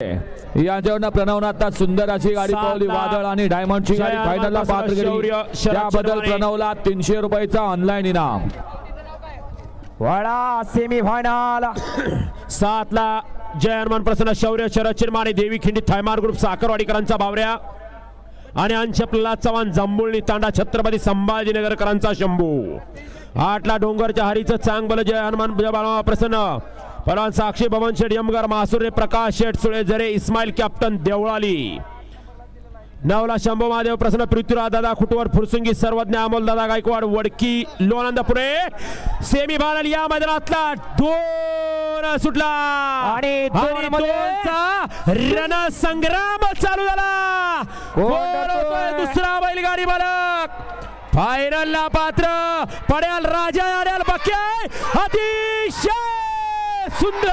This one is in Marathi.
यांच्याकडनं प्रणवनं आता सुंदर अशी गाडी पळवली. वादळ आणि डायमंडची गाडी फायनलला पात्र केली. त्याबद्दल प्रणवला 300 रुपयाचा ऑनलाईन इनाम. वडा सेमी फायनल 7 ला जय हनुमान प्रसन्न शौर्य शरद चिरमाने देवी खिंडी थायमार ग्रुप साखरवाडीकरांचा बावऱ्या आणि अंश प्रल्हाद चव्हाण जांभुळणी तांडा छत्रपती संभाजीनगरकरांचा शंभू. 8 ला डोंगरच्या हरीचं चांगबल जय हनुमान प्रसन्न पलवान साक्षी भवन शेठ यमगर मासुरे प्रकाश शेठ सुळे झरे इस्माईल कॅप्टन देवळाली. 9 ला शंभू महादेव प्रसन्न पृथ्वीराज दादा खुटवर फुरसुंगी सर्वज्ञ अमोल दादा गायकवाड वडकी लोणंदपुरे. सेमी फायनल या मैदानातला 2 सुटला आणि रणसंग्राम चालू झाला. दुसरा बैलगाडी मालक फायनलला पात्र पड्याल राजा आल्याल बक्के. अतिशय सुंदर